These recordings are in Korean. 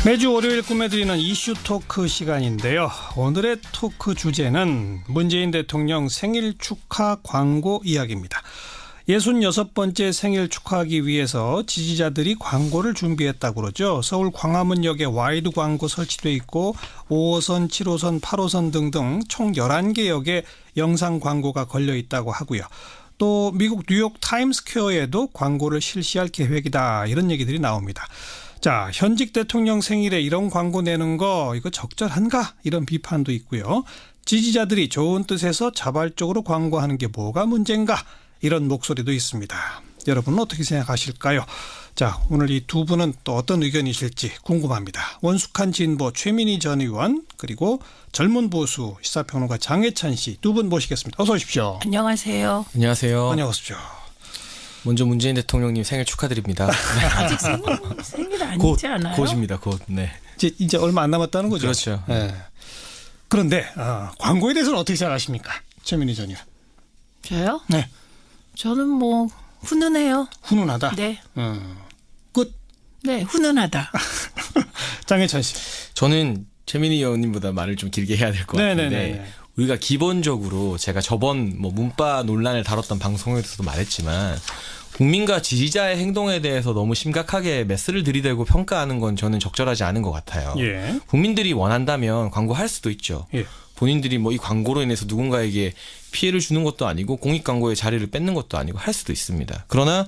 매주 월요일 꾸며드리는 이슈 토크 시간인데요. 오늘의 토크 주제는 문재인 대통령 생일 축하 광고 이야기입니다. 66번째 생일 축하하기 위해서 지지자들이 광고를 준비했다고 그러죠. 서울 광화문역에 와이드 광고 설치돼 있고 5호선, 7호선, 8호선 등등 총 11개 역에 영상 광고가 걸려 있다고 하고요. 또 미국 뉴욕 타임스퀘어에도 광고를 실시할 계획이다, 이런 얘기들이 나옵니다. 자, 현직 대통령 생일에 이런 광고 내는 거 이거 적절한가? 이런 비판도 있고요. 지지자들이 좋은 뜻에서 자발적으로 광고하는 게 뭐가 문제인가? 이런 목소리도 있습니다. 여러분은 어떻게 생각하실까요? 자, 오늘 이 두 분은 또 어떤 의견이실지 궁금합니다. 원숙한 진보 최민희 전 의원, 그리고 젊은 보수 시사평론가 장혜찬 씨 두 분 모시겠습니다. 어서 오십시오. 안녕하세요. 안녕하세요. 안녕하십시오. 먼저 문재인 대통령님 생일 축하드립니다. 아직 생일 아니지 않아요? 곧입니다. 곧. 네. 이제 얼마 안 남았다는 거죠? 그렇죠. 네. 그런데 광고에 대해서는 어떻게 생각하십니까? 최민희 전 의원. 저요? 네. 저는 뭐 훈훈해요. 훈훈하다. 네. 끝. 네, 훈훈하다. 장혜찬 씨. 저는 최민희 의원님보다 말을 좀 길게 해야 될 것 같은데 우리가 기본적으로 제가 저번 문바 논란을 다뤘던 방송에서도 말했지만 국민과 지지자의 행동에 대해서 너무 심각하게 메스를 들이대고 평가하는 건 저는 적절하지 않은 것 같아요. 예. 국민들이 원한다면 광고할 수도 있죠. 예. 본인들이 이 광고로 인해서 누군가에게 피해를 주는 것도 아니고 공익 광고의 자리를 뺏는 것도 아니고 할 수도 있습니다. 그러나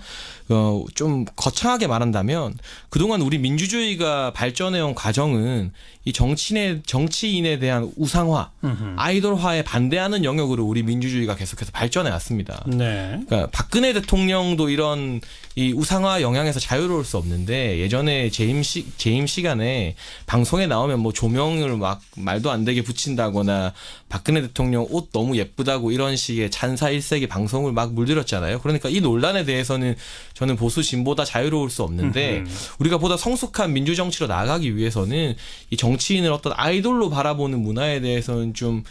좀 거창하게 말한다면 그동안 우리 민주주의가 발전해온 과정은 이 정치인에 대한 우상화, 아이돌화에 반대하는 영역으로 우리 민주주의가 계속해서 발전해 왔습니다. 네. 그러니까 박근혜 대통령도 이런 이 우상화 영향에서 자유로울 수 없는데 예전에 재임 시간에 방송에 나오면 조명을 막 말도 안 되게 붙인다거나 박근혜 대통령 옷 너무 예쁘다고 이런 식의 찬사 일색의 방송을 막 물들였잖아요. 그러니까 이 논란에 대해서는 저는 보수 진보다 자유로울 수 없는데 우리가 보다 성숙한 민주정치로 나아가기 위해서는 이 정치인을 어떤 아이돌로 바라보는 문화에 대해서는 좀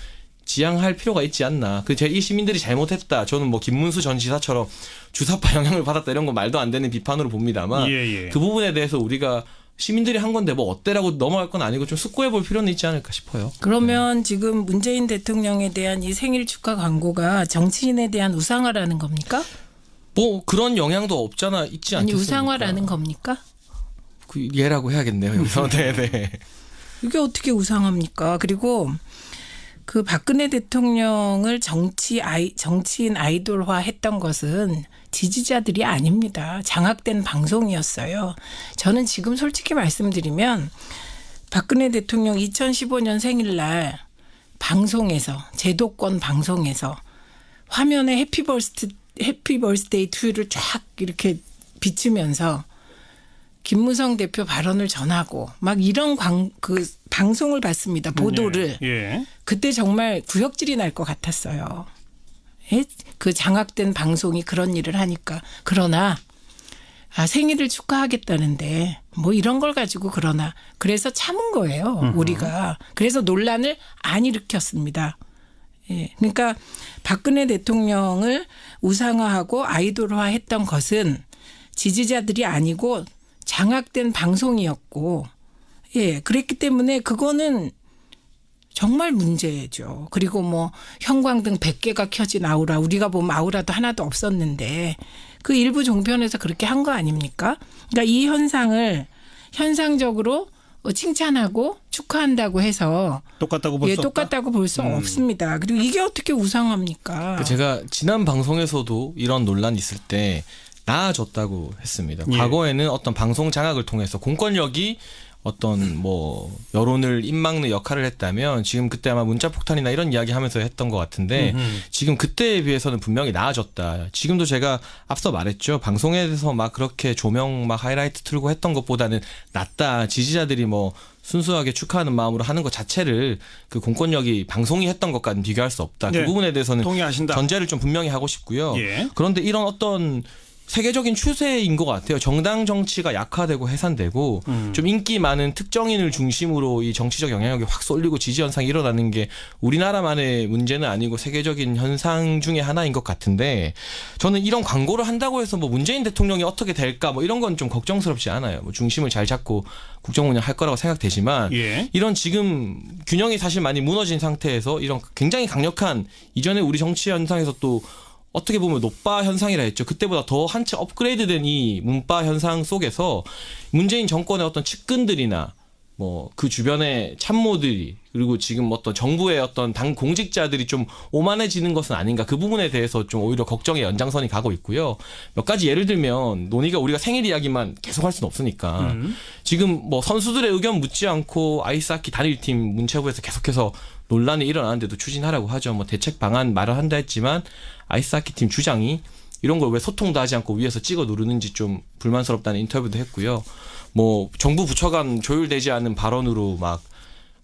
지양할 필요가 있지 않나. 이 시민들이 잘못했다. 저는 김문수 전 지사처럼 주사파 영향을 받았다 이런 거 말도 안 되는 비판으로 봅니다만 그 부분에 대해서 우리가 시민들이 한 건데 어때라고 넘어갈 건 아니고 좀 숙고해 볼 필요는 있지 않을까 싶어요. 그러면 지금 문재인 대통령에 대한 이 생일 축하 광고가 정치인에 대한 우상화라는 겁니까? 그런 영향도 없잖아 있지 않겠습니까? 아니 우상화라는 겁니까? 그 예라고 해야겠네요. 여기서. 네네. 이게 어떻게 우상합니까? 그리고 그 박근혜 대통령을 정치인 아이돌화 했던 것은 지지자들이 아닙니다. 장악된 방송이었어요. 저는 지금 솔직히 말씀드리면 박근혜 대통령 2015년 생일날 방송에서 제도권 방송에서 화면에 해피 벌스데이 투유를 쫙 이렇게 비추면서 김무성 대표 발언을 전하고 막 이런 방송을 봤습니다. 보도를. 예. 그때 정말 구역질이 날 것 같았어요. 그 장악된 방송이 그런 일을 하니까. 그러나 생일을 축하하겠다는데 이런 걸 가지고 그래서 참은 거예요. 우리가. 그래서 논란을 안 일으켰습니다. 예. 그러니까 박근혜 대통령을 우상화하고 아이돌화했던 것은 지지자들이 아니고 장악된 방송이었고, 예, 그랬기 때문에 그거는 정말 문제죠. 그리고 형광등 100개가 켜진 아우라, 우리가 보면 아우라도 하나도 없었는데 그 일부 종편에서 그렇게 한 거 아닙니까? 그러니까 이 현상을 현상적으로 칭찬하고 축하한다고 해서 똑같다고 볼 수 없다? 똑같다고 볼 수 없습니다. 그리고 이게 어떻게 우상합니까? 제가 지난 방송에서도 이런 논란이 있을 때 나아졌다고 했습니다. 예. 과거에는 어떤 방송 장악을 통해서 공권력이 어떤 여론을 입막는 역할을 했다면 지금 그때 아마 문자폭탄이나 이런 이야기 하면서 했던 것 같은데 지금 그때에 비해서는 분명히 나아졌다. 지금도 제가 앞서 말했죠. 방송에서 막 그렇게 조명 막 하이라이트 틀고 했던 것보다는 낫다. 지지자들이 순수하게 축하하는 마음으로 하는 것 자체를 그 공권력이 방송이 했던 것과는 비교할 수 없다. 네. 그 부분에 대해서는 동의하신다. 전제를 좀 분명히 하고 싶고요. 예. 그런데 이런 어떤 세계적인 추세인 것 같아요. 정당 정치가 약화되고 해산되고 좀 인기 많은 특정인을 중심으로 이 정치적 영향력이 확 쏠리고 지지 현상이 일어나는 게 우리나라만의 문제는 아니고 세계적인 현상 중에 하나인 것 같은데 저는 이런 광고를 한다고 해서 뭐 문재인 대통령이 어떻게 될까 뭐 이런 건 좀 걱정스럽지 않아요. 뭐 중심을 잘 잡고 국정 운영할 거라고 생각되지만 예. 이런 지금 균형이 사실 많이 무너진 상태에서 이런 굉장히 강력한 이전에 우리 정치 현상에서 또 어떻게 보면 노빠 현상이라 했죠. 그때보다 더 한층 업그레이드된 이 문빠 현상 속에서 문재인 정권의 어떤 측근들이나 뭐 그 주변의 참모들이 그리고 지금 어떤 정부의 어떤 당 공직자들이 좀 오만해지는 것은 아닌가 그 부분에 대해서 좀 오히려 걱정의 연장선이 가고 있고요. 몇 가지 예를 들면 논의가 우리가 생일 이야기만 계속 할 수는 없으니까 지금 뭐 선수들의 의견 묻지 않고 아이스하키 단일팀 문체부에서 계속해서 논란이 일어나는데도 추진하라고 하죠. 뭐 대책 방안 말을 한다 했지만 아이스하키 팀 주장이 이런 걸 왜 소통도 하지 않고 위에서 찍어 누르는지 좀 불만스럽다는 인터뷰도 했고요. 뭐 정부 부처 간 조율되지 않은 발언으로 막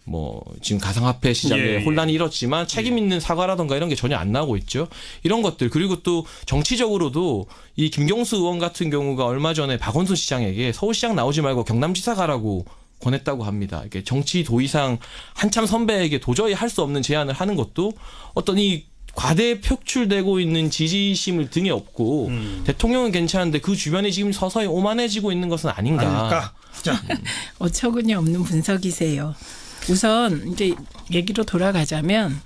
뭐 지금 가상화폐 시장에 예, 예. 혼란이 일었지만 책임 있는 사과라던가 이런 게 전혀 안 나오고 있죠. 이런 것들 그리고 또 정치적으로도 이 김경수 의원 같은 경우가 얼마 전에 박원순 시장에게 서울시장 나오지 말고 경남지사 가라고 권했다고 합니다. 이게 정치 도의상 한참 선배에게 도저히 할 수 없는 제안을 하는 것도 어떤 이 과대 표출되고 있는 지지심을 등에 업고 대통령은 괜찮은데 그 주변이 지금 서서히 오만해지고 있는 것은 아닌가. 자, 어처구니 없는 분석이세요. 우선 이제 얘기로 돌아가자면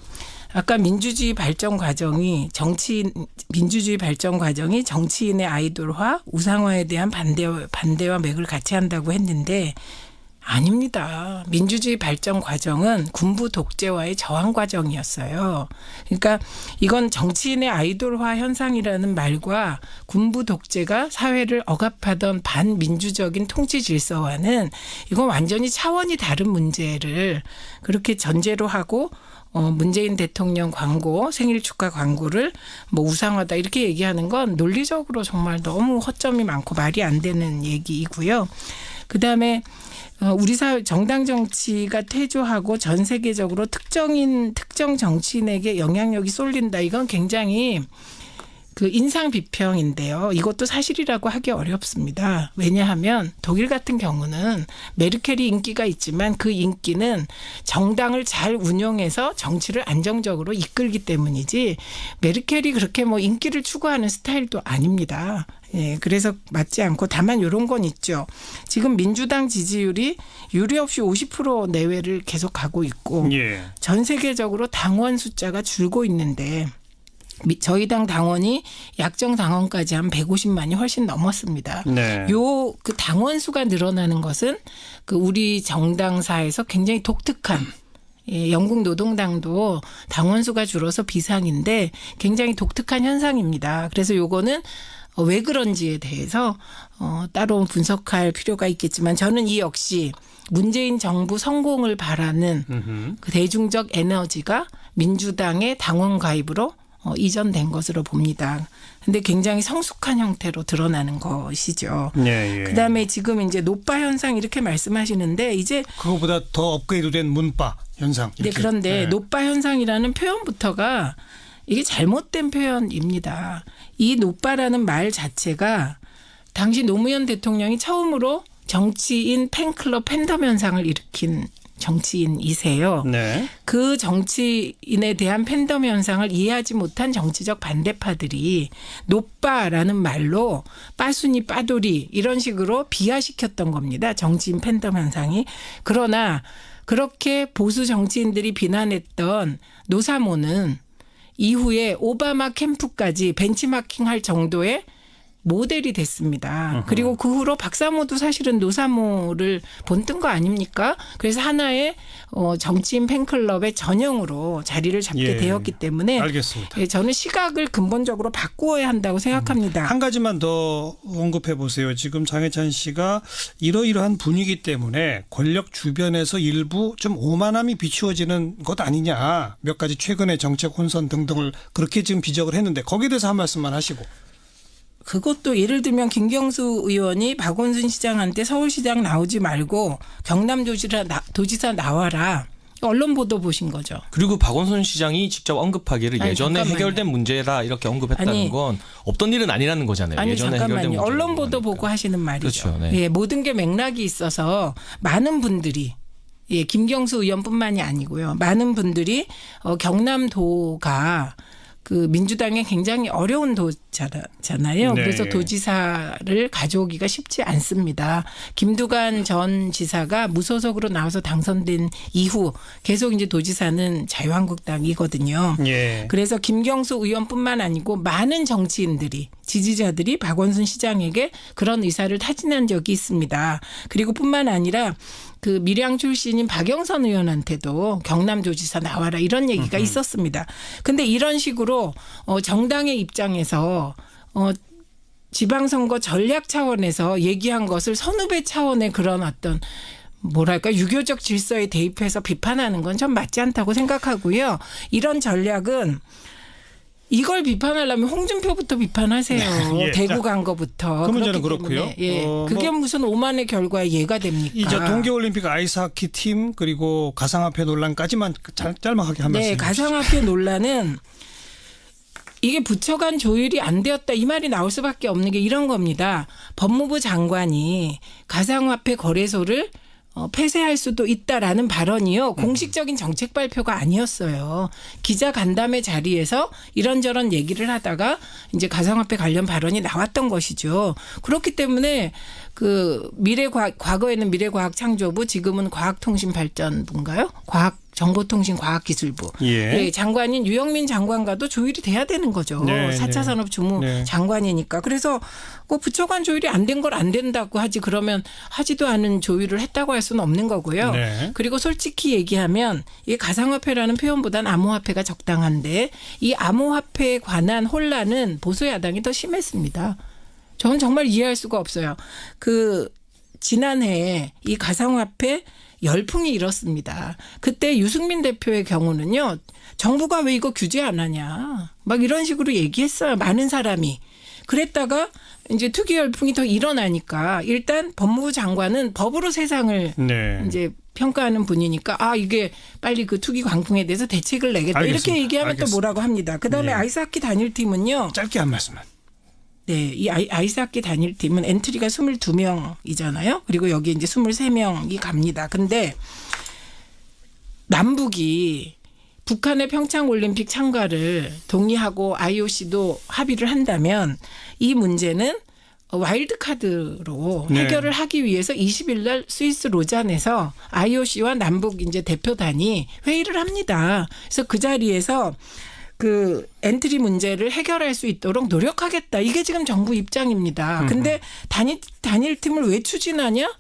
아까 민주주의 발전 과정이 정치인의 아이돌화, 우상화에 대한 반대와 맥을 같이 한다고 했는데 아닙니다. 민주주의 발전 과정은 군부 독재와의 저항 과정이었어요. 그러니까 이건 정치인의 아이돌화 현상이라는 말과 군부 독재가 사회를 억압하던 반민주적인 통치 질서와는 이건 완전히 차원이 다른 문제를 그렇게 전제로 하고 문재인 대통령 광고, 생일 축하 광고를 뭐 우상하다 이렇게 얘기하는 건 논리적으로 정말 너무 허점이 많고 말이 안 되는 얘기이고요. 그다음에 우리 사회 정당 정치가 퇴조하고 전 세계적으로 특정 정치인에게 영향력이 쏠린다. 이건 굉장히 그 인상 비평인데요. 이것도 사실이라고 하기 어렵습니다. 왜냐하면 독일 같은 경우는 메르켈이 인기가 있지만 그 인기는 정당을 잘 운영해서 정치를 안정적으로 이끌기 때문이지 메르켈이 그렇게 뭐 인기를 추구하는 스타일도 아닙니다. 예, 그래서 맞지 않고 다만 이런 건 있죠. 지금 민주당 지지율이 유례 없이 50% 내외를 계속 가고 있고 예. 전 세계적으로 당원 숫자가 줄고 있는데 저희 당 당원이 약정 당원까지 한 150만이 훨씬 넘었습니다. 네. 그 당원 수가 늘어나는 것은 그 우리 정당사에서 굉장히 독특한 영국 노동당도 당원 수가 줄어서 비상인데 굉장히 독특한 현상입니다. 그래서 요거는 왜 그런지에 대해서 따로 분석할 필요가 있겠지만 저는 이 역시 문재인 정부 성공을 바라는 그 대중적 에너지가 민주당의 당원 가입으로 이전된 것으로 봅니다. 근데 굉장히 성숙한 형태로 드러나는 것이죠. 예, 예. 그다음에 지금 이제 노빠 현상 이렇게 말씀하시는데 이제 그거보다 더 업그레이드된 문바 현상. 네, 이렇게. 그런데 예. 노빠 현상이라는 표현부터가 이게 잘못된 표현입니다. 이 노빠라는 말 자체가 당시 노무현 대통령이 처음으로 정치인 팬클럽 팬덤 현상을 일으킨 정치인이세요. 네. 그 정치인에 대한 팬덤 현상을 이해하지 못한 정치적 반대파들이 노빠라는 말로 빠순이 빠돌이 이런 식으로 비하시켰던 겁니다. 정치인 팬덤 현상이. 그러나 그렇게 보수 정치인들이 비난했던 노사모는 이후에 오바마 캠프까지 벤치마킹할 정도의 모델이 됐습니다. 그리고 그 후로 박사모도 사실은 노사모를 본뜬 거 아닙니까? 그래서 하나의 정치인 팬클럽의 전형으로 자리를 잡게 예. 되었기 때문에 알겠습니다. 예, 저는 시각을 근본적으로 바꾸어야 한다고 생각합니다. 한 가지만 더 언급해 보세요. 지금 장해찬 씨가 이러이러한 분위기 때문에 권력 주변에서 일부 좀 오만함이 비추어지는 것 아니냐. 몇 가지 최근의 정책 혼선 등등을 그렇게 지금 지적을 했는데 거기에 대해서 한 말씀만 하시고. 그것도 예를 들면 김경수 의원이 박원순 시장한테 서울시장 나오지 말고 경남도지사 나와라. 언론 보도 보신 거죠. 그리고 박원순 시장이 직접 언급하기를 아니, 예전에 잠깐만요. 해결된 문제라 이렇게 언급했다는 아니, 건 없던 일은 아니라는 거잖아요. 아니 예전에 해결된 잠깐만요. 문제라고 언론 보도 하니까. 보고 하시는 말이죠. 그렇죠. 네. 예, 모든 게 맥락이 있어서 많은 분들이 예, 김경수 의원뿐만이 아니고요. 많은 분들이 경남도가 그 민주당에 굉장히 어려운 도잖아요. 네. 그래서 도지사를 가져오기가 쉽지 않습니다. 김두관 전 지사가 무소속으로 나와서 당선된 이후 계속 이제 도지사는 자유한국당이거든요. 예. 그래서 김경수 의원뿐만 아니고 많은 정치인들이 지지자들이 박원순 시장에게 그런 의사를 타진한 적이 있습니다. 그리고 뿐만 아니라 그 밀양 출신인 박영선 의원한테도 경남도지사 나와라 이런 얘기가 있었습니다. 근데 이런 식으로 정당의 입장에서 지방선거 전략 차원에서 얘기한 것을 선후배 차원의 그런 어떤 뭐랄까 유교적 질서에 대입해서 비판하는 건 전 맞지 않다고 생각하고요. 이런 전략은 이걸 비판하려면 홍준표부터 비판하세요. 예, 대구 자, 간 거부터. 그 문제는 그렇기 때문에, 그렇고요. 예. 그게 무슨 오만의 결과에 예가 됩니까? 이제 동계올림픽 아이스하키 팀 그리고 가상화폐 논란까지만 짤막하게 한 말씀. 네, 가상화폐 논란은 이게 부처간 조율이 안 되었다 이 말이 나올 수밖에 없는 게 이런 겁니다. 법무부 장관이 가상화폐 거래소를 폐쇄할 수도 있다라는 발언이요. 공식적인 정책 발표가 아니었어요. 기자 간담회 자리에서 이런저런 얘기를 하다가 이제 가상화폐 관련 발언이 나왔던 것이죠. 그렇기 때문에 그 과거에는 미래과학창조부 지금은 과학통신발전부인가요? 정보통신과학기술부. 예. 예, 장관인 유영민 장관과도 조율이 돼야 되는 거죠. 네, 4차 네. 산업주무 네. 장관이니까. 그래서 그 부처간 조율이 안 된 걸 안 된다고 하지 그러면 하지도 않은 조율을 했다고 할 수는 없는 거고요. 네. 그리고 솔직히 얘기하면 이 가상화폐라는 표현보단 암호화폐가 적당한데 이 암호화폐에 관한 혼란은 보수야당이 더 심했습니다. 저는 정말 이해할 수가 없어요. 그 지난해에 이 가상화폐 열풍이 일었습니다. 그때 유승민 대표의 경우는요. 정부가 왜 이거 규제 안 하냐. 막 이런 식으로 얘기했어요. 많은 사람이. 그랬다가 이제 투기 열풍이 더 일어나니까 일단 법무부 장관은 법으로 세상을 네. 이제 평가하는 분이니까 이게 빨리 그 투기 광풍에 대해서 대책을 내겠다. 알겠습니다. 이렇게 얘기하면 또 뭐라고 합니다. 그다음에 네. 아이스하키 단일팀은요. 짧게 한 말씀만. 네, 이 아이스하키 단일팀은 엔트리가 22명이잖아요. 그리고 여기 이제 23명이 갑니다. 근데 남북이 북한의 평창올림픽 참가를 동의하고 IOC도 합의를 한다면 이 문제는 와일드카드로 네. 해결을 하기 위해서 20일 날 스위스 로잔에서 IOC와 남북 이제 대표단이 회의를 합니다. 그래서 그 자리에서 그 엔트리 문제를 해결할 수 있도록 노력하겠다. 이게 지금 정부 입장입니다. 근데 단일팀을 왜 추진하냐?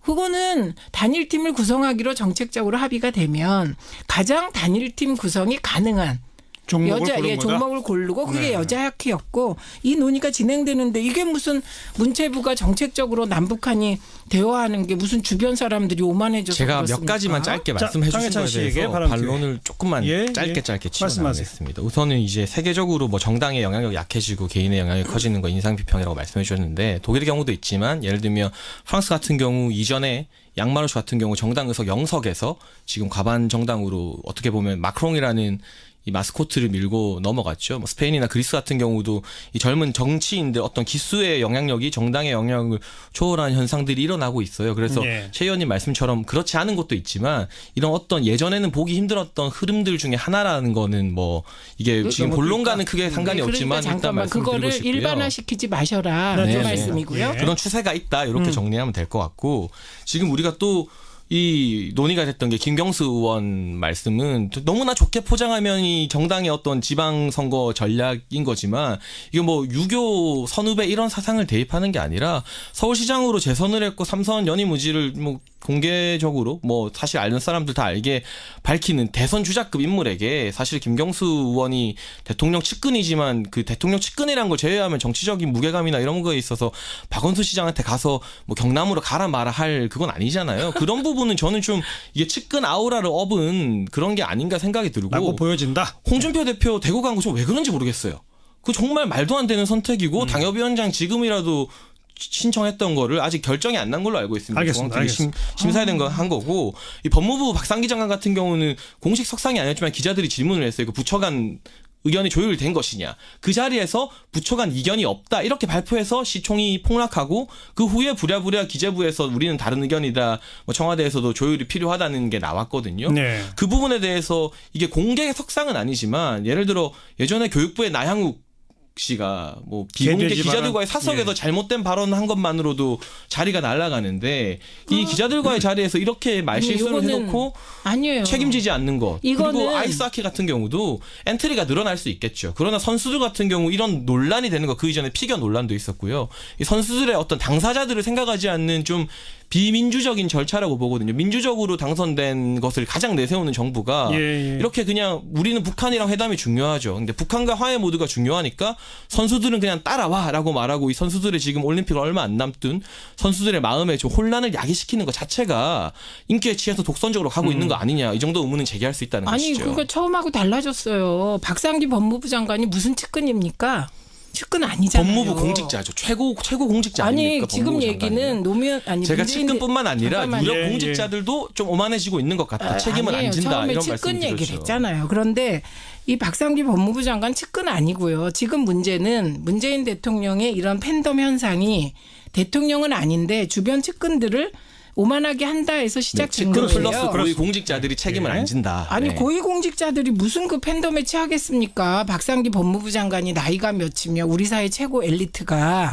그거는 단일팀을 구성하기로 정책적으로 합의가 되면 가장 단일팀 구성이 가능한 종목을 고르고 그게 네. 여자학회였고 이 논의가 진행되는데 이게 무슨 문체부가 정책적으로 남북한이 대화하는 게 무슨 주변 사람들이 오만해져서 제가 그렇습니까? 몇 가지만 짧게 자, 말씀해 주신 강해찬 거에 씨에게 대해서 바람 반론을 조금만 예, 짧게 말씀하세요. 치워나가겠습니다. 우선은 이제 세계적으로 뭐 정당의 영향력이 약해지고 개인의 영향력이 커지는 거 인상 비평이라고 말씀해 주셨는데 독일의 경우도 있지만 예를 들면 프랑스 같은 경우 이전에 양마르슈 같은 경우 정당 의석 0석에서 지금 과반 정당으로 어떻게 보면 마크롱이라는 이 마스코트를 밀고 넘어갔죠. 뭐 스페인이나 그리스 같은 경우도 이 젊은 정치인들 어떤 기수의 영향력이 정당의 영향을 초월하는 현상들이 일어나고 있어요. 그래서 네. 최 의원님 말씀처럼 그렇지 않은 것도 있지만 이런 어떤 예전에는 보기 힘들었던 흐름들 중에 하나라는 거는 뭐 이게 지금 본론과는 크게 상관이 없지만 그러니까 일단 잠깐만 말씀드리고 그거를 싶고요. 일반화시키지 마셔라. 네, 그 네. 말씀이고요. 예. 그런 추세가 있다 이렇게 정리하면 될 것 같고 지금 우리가 또 이 논의가 됐던 게 김경수 의원 말씀은 너무나 좋게 포장하면 이 정당의 어떤 지방선거 전략인 거지만 이게 뭐 유교 선후배 이런 사상을 대입하는 게 아니라 서울시장으로 재선을 했고 3선 연임의지를 뭐 공개적으로 뭐 사실 아는 사람들 다 알게 밝히는 대선 주자급 인물에게 사실 김경수 의원이 대통령 측근이지만 그 대통령 측근이란 걸 제외하면 정치적인 무게감이나 이런 거에 있어서 박원순 시장한테 가서 뭐 경남으로 가라 마라 할 그건 아니잖아요. 그런 부분은 저는 좀 이게 측근 아우라를 업은 그런 게 아닌가 생각이 들고 라고 보여진다. 홍준표 대표 대구 간 거 좀 왜 그런지 모르겠어요. 그 정말 말도 안 되는 선택이고 당협위원장 지금이라도 신청했던 거를 아직 결정이 안 난 걸로 알고 있습니다. 알겠습니다. 심사위원 한 거고 이 법무부 박상기 장관 같은 경우는 공식 석상이 아니었지만 기자들이 질문을 했어요. 그 부처 간 의견이 조율된 것이냐. 그 자리에서 부처 간 이견이 없다. 이렇게 발표해서 시총이 폭락하고 그 후에 부랴부랴 기재부에서 우리는 다른 의견이다. 뭐 청와대에서도 조율이 필요하다는 게 나왔거든요. 네. 그 부분에 대해서 이게 공개 석상은 아니지만 예를 들어 예전에 교육부의 나향욱 씨가 뭐 비공개 기자들과의 사석에서 잘못된 발언한 것만으로도 자리가 날아가는데 이 기자들과의 자리에서 이렇게 말실수를 해놓고 아니에요. 책임지지 않는 것. 그리고 이거는 아이스하키 같은 경우도 엔트리가 늘어날 수 있겠죠. 그러나 선수들 같은 경우 이런 논란이 되는 거 그 이전에 피겨 논란도 있었고요. 이 선수들의 어떤 당사자들을 생각하지 않는 좀 비민주적인 절차라고 보거든요. 민주적으로 당선된 것을 가장 내세우는 정부가 이렇게 그냥 우리는 북한이랑 회담이 중요하죠. 근데 북한과 화해 모드가 중요하니까 선수들은 그냥 따라와라고 말하고 이 선수들의 지금 올림픽 얼마 안 남든 선수들의 마음에 좀 혼란을 야기시키는 것 자체가 인기에 취해서 독선적으로 가고 있는 거 아니냐. 이 정도 의문은 제기할 수 있다는 아니, 것이죠. 그거 처음하고 달라졌어요. 박상기 법무부 장관이 무슨 측근입니까? 측근 아니잖아요. 법무부 공직자죠. 최고 공직자 아니, 아닙니까? 지금 법무부 얘기는 장관이면. 노무현 아니 제가 문재인 측근뿐만 아니라 잠깐만요. 유력 공직자들도 좀 오만해지고 있는 것 같다. 책임을 아니에요. 안 진다. 처음에 이런 측근 말씀 얘기를 드렸죠. 했잖아요. 그런데 이 박상기 법무부 장관 측근 아니고요. 지금 문제는 문재인 대통령의 이런 팬덤 현상이 대통령은 아닌데 주변 측근들을 오만하게 한다 해서 시작된 측근 거예요. 플러스 고위 공직자들이 책임을 안 진다. 아니 네. 고위공직자들이 무슨 그 팬덤에 취하겠습니까? 박상기 법무부 장관이 나이가 몇이며 우리 사회 최고 엘리트가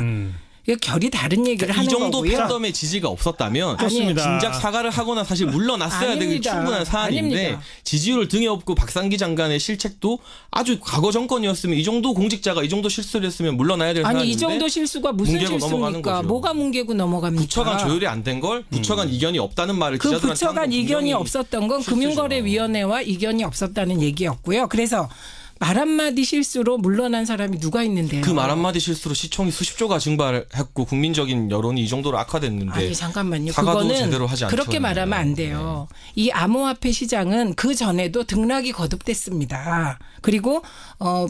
이거 결이 다른 얘기를 이 하는 정도 거고요. 팬덤의 지지가 없었다면 그렇습니다. 진작 사과를 하거나 사실 물러났어야 되는 아닙니다. 충분한 사안인데 아닙니다. 지지율을 등에 업고 박상기 장관의 실책도 아주 과거 정권이었으면 이 정도 공직자가 이 정도 실수를 했으면 물러나야 될 사안인데 아니 이 정도 실수가 무슨 뭉개고 넘어가는 실수입니까? 거죠. 뭐가 뭉개고 넘어갑니까? 부처 간 조율이 안 된 걸 부처 간 이견이 없다는 말을 그 기자들한테 부처 한 간 건 이견이 분명히 없었던 건 실수죠. 금융거래위원회와 이견이 없었다는 얘기였고요. 그래서 말 한마디 실수로 물러난 사람이 누가 있는데요. 그 말 한마디 실수로 시총이 수십조가 증발했고 국민적인 여론이 이 정도로 악화됐는데 아니 잠깐만요. 사과도 그거는 제대로 하지 그렇게 않잖아요. 말하면 안 돼요. 이 암호화폐 시장은 그 전에도 등락이 거듭됐습니다. 그리고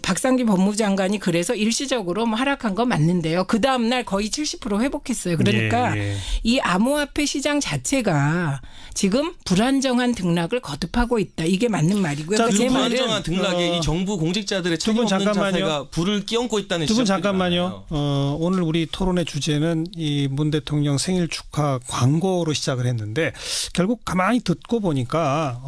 박상기 법무부 장관이 그래서 일시적으로 뭐 하락한 건 맞는데요. 그 다음 날 거의 70% 회복했어요. 그러니까 이 암호화폐 시장 자체가 지금 불안정한 등락을 거듭하고 있다. 이게 맞는 말이고요. 자, 그러니까 제 말은 불안정한 등락에 이 정부 공직자들의 두 분 책임 없는 잠깐만요. 자세가 불을 끼얹고 있다는 두 분 지적들이 잠깐만요. 많아요. 오늘 우리 토론의 주제는 이 문 대통령 생일 축하 광고로 시작을 했는데 결국 가만히 듣고 보니까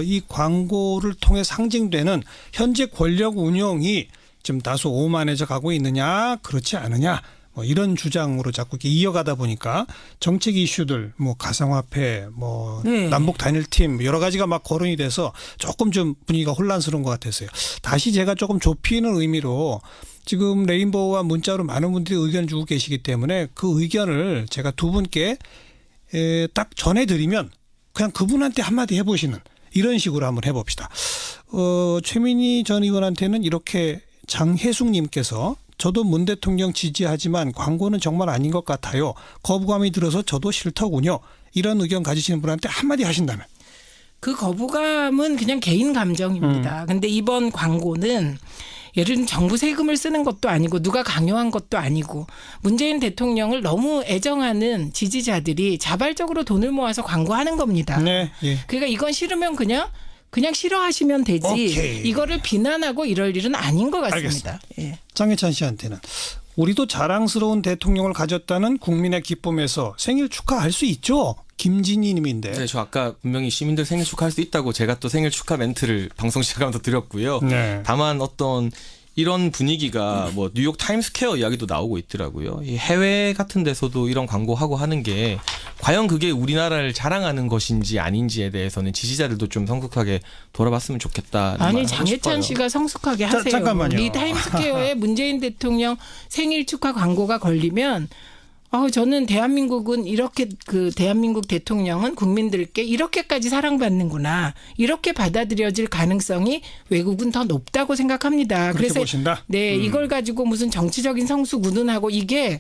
이 광고를 통해 상징되는 현재 권력 운영이 좀 다소 오만해져 가고 있느냐 그렇지 않느냐 뭐 이런 주장으로 자꾸 이렇게 이어가다 보니까 정책 이슈들 뭐 가상화폐 뭐 남북 단일팀 여러 가지가 막 거론이 돼서 조금 좀 분위기가 혼란스러운 것 같았어요. 다시 제가 조금 좁히는 의미로 지금 레인보우와 문자로 많은 분들이 의견을 주고 계시기 때문에 그 의견을 제가 두 분께 딱 전해드리면 그냥 그분한테 한마디 해보시는 이런 식으로 한번 해봅시다. 최민희 전 의원한테는 이렇게 장혜숙님께서 저도 문 대통령 지지하지만 광고는 정말 아닌 것 같아요. 거부감이 들어서 저도 싫더군요. 이런 의견 가지시는 분한테 한마디 하신다면. 그 거부감은 그냥 개인 감정입니다. 근데 이번 광고는 예를 들면 정부 세금을 쓰는 것도 아니고 누가 강요한 것도 아니고 문재인 대통령을 너무 애정하는 지지자들이 자발적으로 돈을 모아서 광고하는 겁니다. 네. 예. 그러니까 이건 싫으면 그냥 싫어하시면 되지. 오케이. 이거를 비난하고 이럴 일은 아닌 것 같습니다. 예. 장혜찬 씨한테는 우리도 자랑스러운 대통령을 가졌다는 국민의 기쁨에서 생일 축하할 수 있죠. 김진희 님인데. 네, 저 아까 분명히 시민들 생일 축하할 수 있다고 제가 또 생일 축하 멘트를 방송 시작하면서 드렸고요. 네. 다만 어떤 이런 분위기가 뭐 뉴욕 타임스퀘어 이야기도 나오고 있더라고요. 이 해외 같은 데서도 이런 광고하고 하는 게 과연 그게 우리나라를 자랑하는 것인지 아닌지에 대해서는 지지자들도 좀 성숙하게 돌아봤으면 좋겠다. 아니 장혜찬 씨가 성숙하게 하세요. 잠깐만요. 이 타임스퀘어에 문재인 대통령 생일 축하 광고가 걸리면 저는 대한민국은 이렇게 대한민국 대통령은 국민들께 이렇게까지 사랑받는구나. 이렇게 받아들여질 가능성이 외국은 더 높다고 생각합니다. 그렇게 그래서 보신다? 네, 이걸 가지고 무슨 정치적인 성숙 운운하고 이게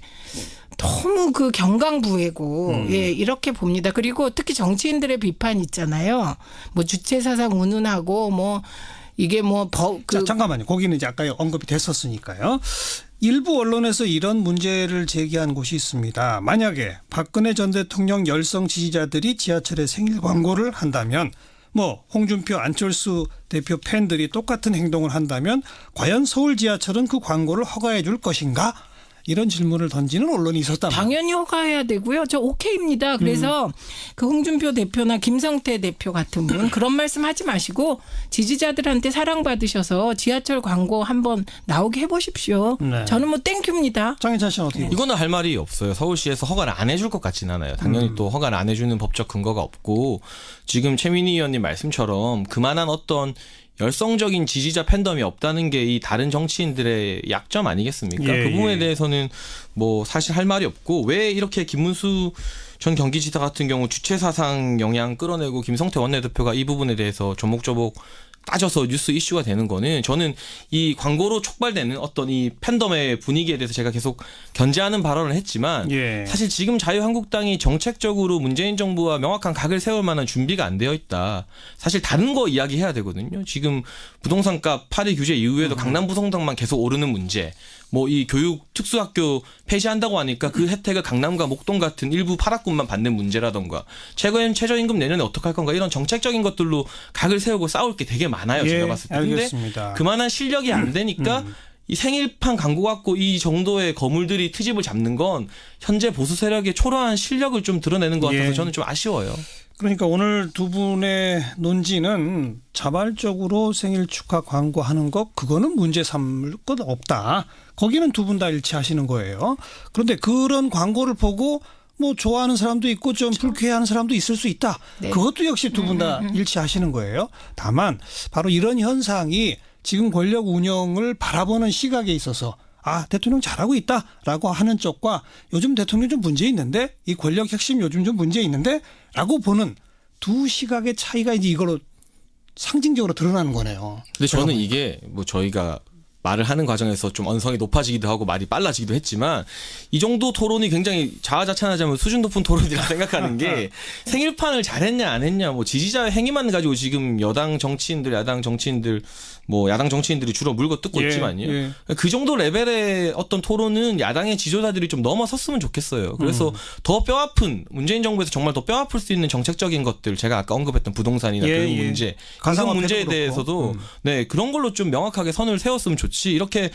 너무 경강부회고 이렇게 봅니다. 그리고 특히 정치인들의 비판 있잖아요. 뭐 주체 사상 운운하고 뭐 이게 뭐 자, 잠깐만요. 거기는 이제 아까 언급이 됐었으니까요. 일부 언론에서 이런 문제를 제기한 곳이 있습니다. 만약에 박근혜 전 대통령 열성 지지자들이 지하철에 생일 광고를 한다면 뭐 홍준표, 안철수 대표 팬들이 똑같은 행동을 한다면 과연 서울 지하철은 그 광고를 허가해 줄 것인가? 이런 질문을 던지는 언론이 있었다. 당연히 허가해야 되고요. 저 오케이입니다. 그래서 그 홍준표 대표나 김성태 대표 같은 분 그런 말씀하지 마시고 지지자들한테 사랑받으셔서 지하철 광고 한번 나오게 해보십시오. 네. 저는 뭐 땡큐입니다. 장희찬 씨는 어떻게? 이거는 할 말이 없어요. 서울시에서 허가를 안 해줄 것 같지는 않아요. 당연히 또 허가를 안 해주는 법적 근거가 없고 지금 최민희 의원님 말씀처럼 그만한 어떤 열성적인 지지자 팬덤이 없다는 게 이 다른 정치인들의 약점 아니겠습니까? 예, 그 부분에 예. 대해서는 뭐 사실 할 말이 없고 왜 이렇게 김문수 전 경기지사 같은 경우 주체 사상 영향 끌어내고 김성태 원내대표가 이 부분에 대해서 조목조목 따져서 뉴스 이슈가 되는 거는 저는 이 광고로 촉발되는 어떤 이 팬덤의 분위기에 대해서 제가 계속 견제하는 발언을 했지만 예. 사실 지금 자유한국당이 정책적으로 문재인 정부와 명확한 각을 세울 만한 준비가 안 되어 있다. 사실 다른 거 이야기해야 되거든요. 지금 부동산값 파리 규제 이후에도 강남 부동산만 계속 오르는 문제. 뭐 이 교육 특수학교 폐지한다고 하니까 그 혜택을 강남과 목동 같은 일부 파락군만 받는 문제라던가 최저임금 내년에 어떻게 할 건가 이런 정책적인 것들로 각을 세우고 싸울 게 되게 많아요. 예, 제가 봤을 때. 근데 알겠습니다. 그만한 실력이 안 되니까 이 생일판 광고 갖고 이 정도의 거물들이 트집을 잡는 건 현재 보수 세력의 초라한 실력을 좀 드러내는 것 같아서 예. 저는 좀 아쉬워요. 그러니까 오늘 두 분의 논지는 자발적으로 생일 축하 광고하는 것 그거는 문제 삼을 것 없다. 거기는 두 분 다 일치하시는 거예요. 그런데 그런 광고를 보고 뭐 좋아하는 사람도 있고 좀 불쾌해하는 사람도 있을 수 있다. 네. 그것도 역시 두 분 다 일치하시는 거예요. 다만 바로 이런 현상이 지금 권력 운영을 바라보는 시각에 있어서 아, 대통령 잘하고 있다라고 하는 쪽과 요즘 대통령 좀 문제 있는데 이 권력 핵심 요즘 좀 문제 있는데 라고 보는 두 시각의 차이가 이제 이걸로 상징적으로 드러나는 거네요. 근데 저는 이게 뭐 저희가 말을 하는 과정에서 좀 언성이 높아지기도 하고 말이 빨라지기도 했지만 이 정도 토론이 굉장히 자화자찬하자면 수준 높은 토론이라 생각하는 게 생일판을 잘했냐 안 했냐 뭐 지지자의 행위만 가지고 지금 여당 정치인들 야당 정치인들 뭐 야당 정치인들이 주로 물고 뜯고 예, 있지만요. 예. 그 정도 레벨의 어떤 토론은 야당의 지도자들이 좀 넘어섰으면 좋겠어요. 그래서 더 뼈아픈 문재인 정부에서 정말 더 뼈아플 수 있는 정책적인 것들 제가 아까 언급했던 부동산이나 예, 교육 예. 문제 가상화폐도 가상 문제에 그렇고. 대해서도 네 그런 걸로 좀 명확하게 선을 세웠으면 좋지 이렇게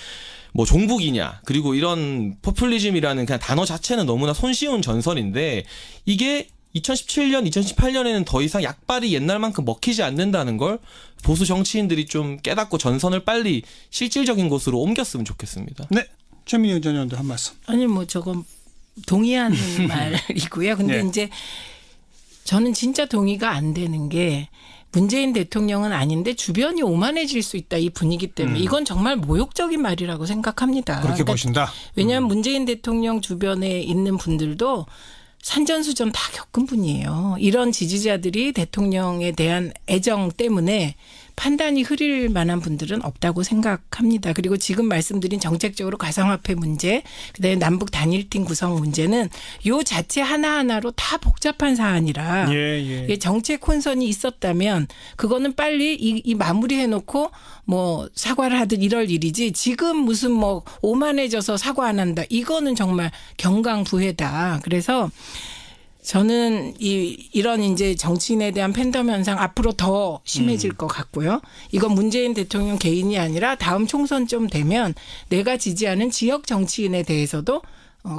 뭐 종북이냐 그리고 이런 포퓰리즘이라는 그냥 단어 자체는 너무나 손쉬운 전설인데 이게 2017년, 2018년에는 더 이상 약발이 옛날만큼 먹히지 않는다는 걸 보수 정치인들이 좀 깨닫고 전선을 빨리 실질적인 곳으로 옮겼으면 좋겠습니다. 네. 최민희 전 의원도 한 말씀. 아니 뭐 저건 동의하는 말이고요. 근데 네. 이제 저는 진짜 동의가 안 되는 게 문재인 대통령은 아닌데 주변이 오만해질 수 있다 이 분위기 때문에 이건 정말 모욕적인 말이라고 생각합니다. 그렇게 그러니까 보신다. 왜냐하면 문재인 대통령 주변에 있는 분들도 산전수전 다 겪은 분이에요. 이런 지지자들이 대통령에 대한 애정 때문에 판단이 흐릴 만한 분들은 없다고 생각합니다. 그리고 지금 말씀드린 정책적으로 가상화폐 문제, 그다음에 남북 단일팀 구성 문제는 요 자체 하나하나로 다 복잡한 사안이라 예. 이게 정책 혼선이 있었다면 그거는 빨리 이 마무리해놓고 뭐 사과를 하듯 이럴 일이지 지금 무슨 뭐 오만해져서 사과 안 한다. 이거는 정말 경강부회다. 그래서 저는 이런 이제 정치인에 대한 팬덤 현상 앞으로 더 심해질 것 같고요. 이건 문재인 대통령 개인이 아니라 다음 총선쯤 되면 내가 지지하는 지역 정치인에 대해서도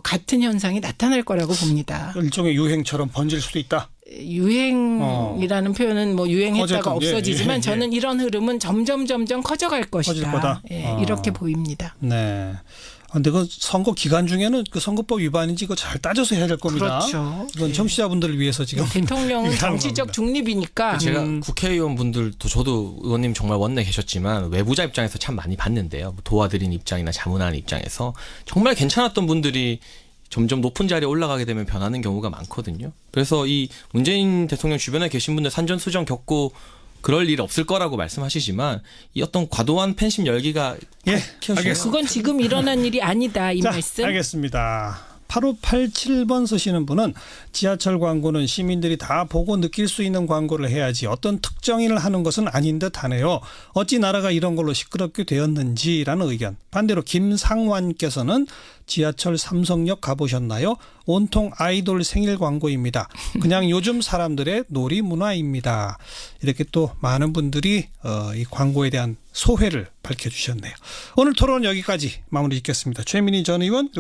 같은 현상이 나타날 거라고 봅니다. 일종의 유행처럼 번질 수도 있다. 유행이라는 표현은 뭐 유행했다가 어쨌든, 없어지지만 예. 저는 이런 흐름은 점점 커져갈 것이다. 커질 거다. 예, 이렇게 보입니다. 네. 근데 그 선거 기간 중에는 그 선거법 위반인지 이거 잘 따져서 해야 될 겁니다. 그렇죠. 이건 청취자분들을 위해서 지금 대통령은 위반한 정치적 겁니다. 중립이니까 제가 국회의원분들도 저도 의원님 정말 원내 계셨지만 외부자 입장에서 참 많이 봤는데요. 도와드린 입장이나 자문하는 입장에서 정말 괜찮았던 분들이 점점 높은 자리에 올라가게 되면 변하는 경우가 많거든요. 그래서 이 문재인 대통령 주변에 계신 분들 산전수전 겪고 그럴 일 없을 거라고 말씀하시지만 이 어떤 과도한 팬심 열기가 예, 키워지네요. 알겠습니다. 그건 지금 일어난 일이 아니다 이 자, 말씀. 알겠습니다. 8587번 쓰시는 분은 지하철 광고는 시민들이 다 보고 느낄 수 있는 광고를 해야지 어떤 특정인을 하는 것은 아닌 듯 하네요. 어찌 나라가 이런 걸로 시끄럽게 되었는지라는 의견. 반대로 김상환께서는 지하철 삼성역 가보셨나요? 온통 아이돌 생일 광고입니다. 그냥 요즘 사람들의 놀이 문화입니다. 이렇게 또 많은 분들이 이 광고에 대한 소회를 밝혀주셨네요. 오늘 토론 여기까지 마무리 짓겠습니다. 최민희 전 의원